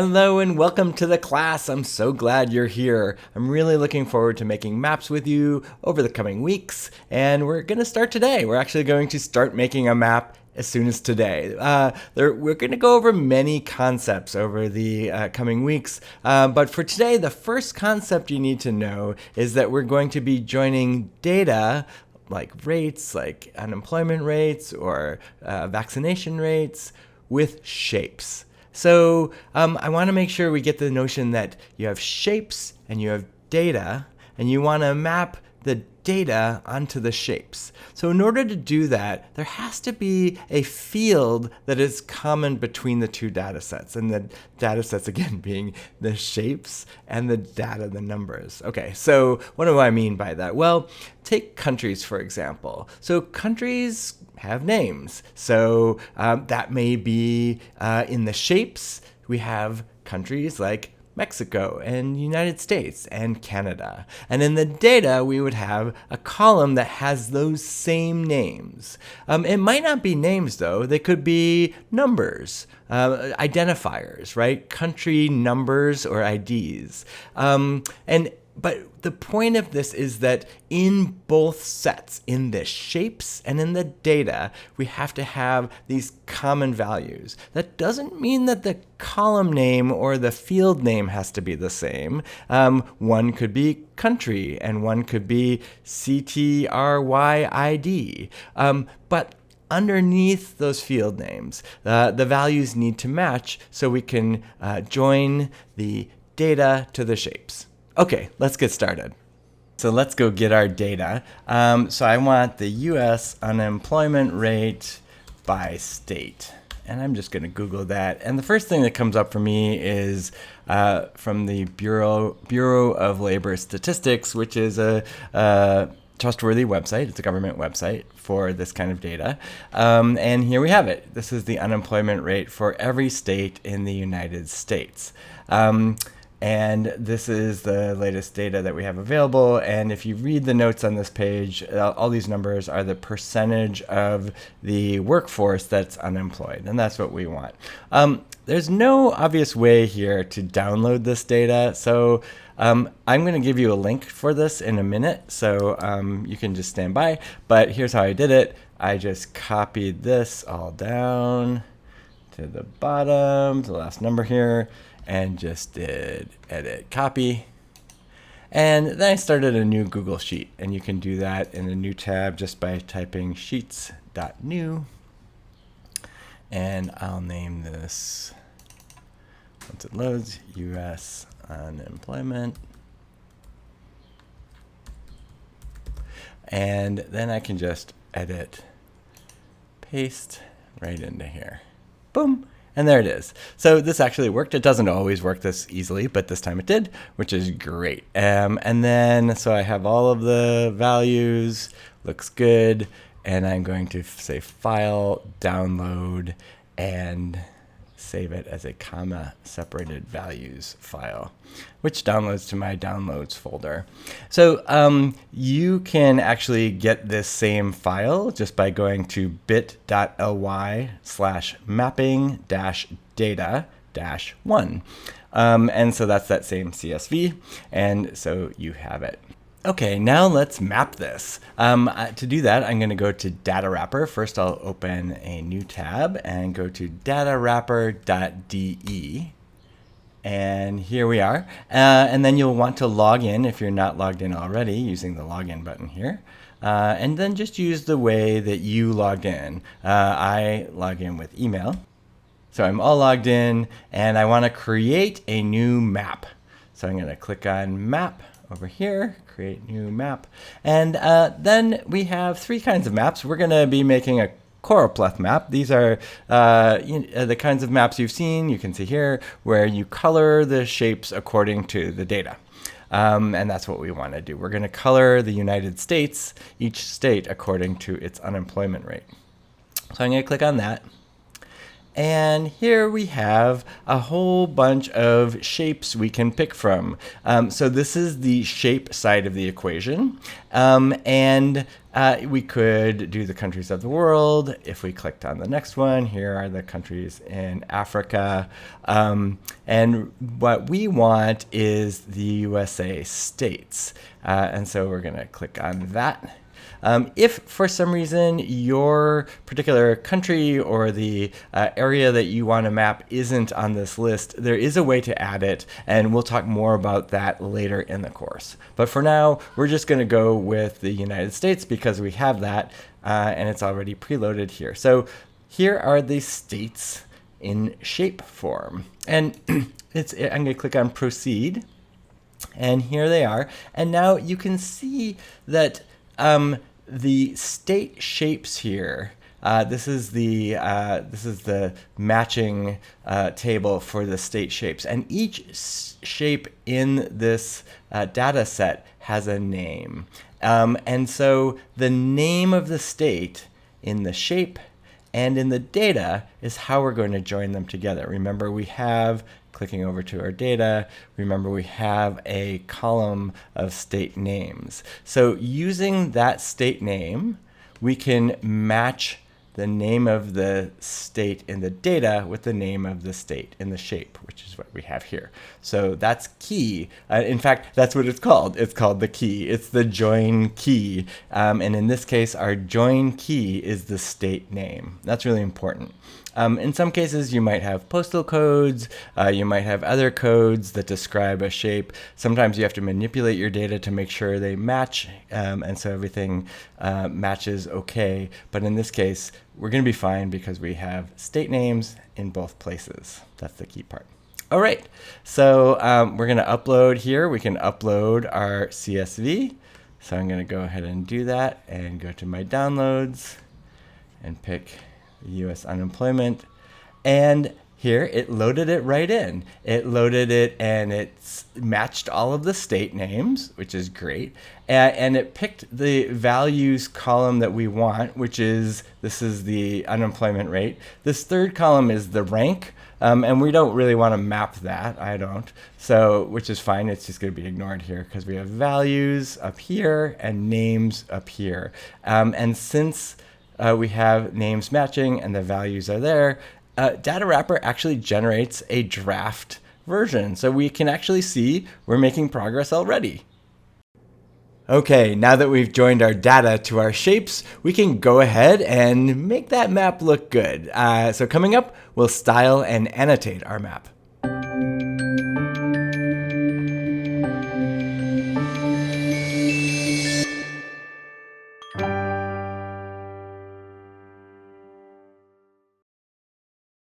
Hello and welcome to the class. I'm so glad you're here. I'm really looking forward to making maps with you over the coming weeks, and we're going to start today. We're actually going to start making a map as soon as today. We're going to go over many concepts over the coming weeks, but for today, the first concept you need to know is that we're going to be joining data like rates, like unemployment rates or vaccination rates with shapes. So I want to make sure we get the notion that you have shapes and you have data, and you want to map the data onto the shapes. So in order to do that, there has to be a field that is common between the two data sets, and the data sets again being the shapes and the data, the numbers. Okay, so what do I mean by that? Well, take countries for example. So countries have names. So that may be in the shapes, we have countries like Mexico and United States and Canada. And in the data, we would have a column that has those same names. It might not be names though, they could be numbers, identifiers, right? Country numbers or IDs. But the point of this is that in both sets, in the shapes and in the data, we have to have these common values. That doesn't mean that the column name or the field name has to be the same. One could be country and one could be CTRYID. But underneath those field names, the values need to match so we can join the data to the shapes. Okay, let's get started. So let's go get our data. So I want the US unemployment rate by state. And I'm just going to Google that. And the first thing that comes up for me is from the Bureau of Labor Statistics, which is a trustworthy website. It's a government website for this kind of data. And here we have it. This is the unemployment rate for every state in the United States. And this is the latest data that we have available. And if you read the notes on this page, all these numbers are the percentage of the workforce that's unemployed. And that's what we want. There's no obvious way here to download this data. So I'm going to give you a link for this in a minute. So you can just stand by. But here's how I did it. I just copied this all down to the bottom, to the last number here, and just did edit copy. And then I started a new Google Sheet, and you can do that in a new tab just by typing sheets.new. And I'll name this, once it loads, US unemployment. And then I can just edit, paste right into here. Boom. And there it is. So this actually worked. It doesn't always work this easily, but this time it did, which is great. And then, so I have all of the values, looks good. And I'm going to say File, Download, and save it as a comma separated values file, which downloads to my downloads folder. So you can actually get this same file just by going to bit.ly/mapping-data-1. And so that's that same CSV. And so you have it. Okay, now let's map this. To do that, I'm going to go to Datawrapper. First, I'll open a new tab and go to datawrapper.de. And here we are. And then you'll want to log in if you're not logged in already using the login button here. And then just use the way that you logged in. I log in with email. So I'm all logged in and I want to create a new map. So I'm going to click on Map over here, create new map. And then we have three kinds of maps. We're going to be making a choropleth map. These are the kinds of maps you've seen. You can see here where you color the shapes according to the data. And that's what we want to do. We're going to color the United States, each state according to its unemployment rate. So I'm going to click on that. And here we have a whole bunch of shapes we can pick from. So this is the shape side of the equation. And we could do the countries of the world. If we clicked on the next one, here are the countries in Africa. And what we want is the USA states. And so we're going to click on that. If for some reason your particular country or the area that you want to map isn't on this list, there is a way to add it, and we'll talk more about that later in the course. But for now, we're just going to go with the United States because we have that, and it's already preloaded here. So here are the states in shape form. And I'm going to click on Proceed, and here they are. And now you can see that the state shapes here. This is the matching table for the state shapes, and each shape in this data set has a name. And so the name of the state in the shape and in the data is how we're going to join them together. Remember, we have, clicking over to our data, remember we have a column of state names. So using that state name, we can match the name of the state in the data with the name of the state in the shape, which is what we have here. So that's key. In fact, that's what it's called. It's called the key. It's the join key. And in this case, our join key is the state name. That's really important. In some cases, you might have postal codes, you might have other codes that describe a shape. Sometimes you have to manipulate your data to make sure they match, and so everything matches okay. But in this case, we're going to be fine because we have state names in both places. That's the key part. All right, so we're going to upload here. We can upload our CSV. So I'm going to go ahead and do that and go to my downloads and pick US unemployment, and here it loaded it right in. It loaded it and it's matched all of the state names, which is great, and it picked the values column that we want, which is, this is the unemployment rate. This third column is the rank, and we don't really want to map that. I don't, so, which is fine. It's just going to be ignored here because we have values up here and names up here, and since we have names matching and the values are there, Datawrapper actually generates a draft version. So we can actually see we're making progress already. Okay, now that we've joined our data to our shapes, we can go ahead and make that map look good. So coming up, we'll style and annotate our map.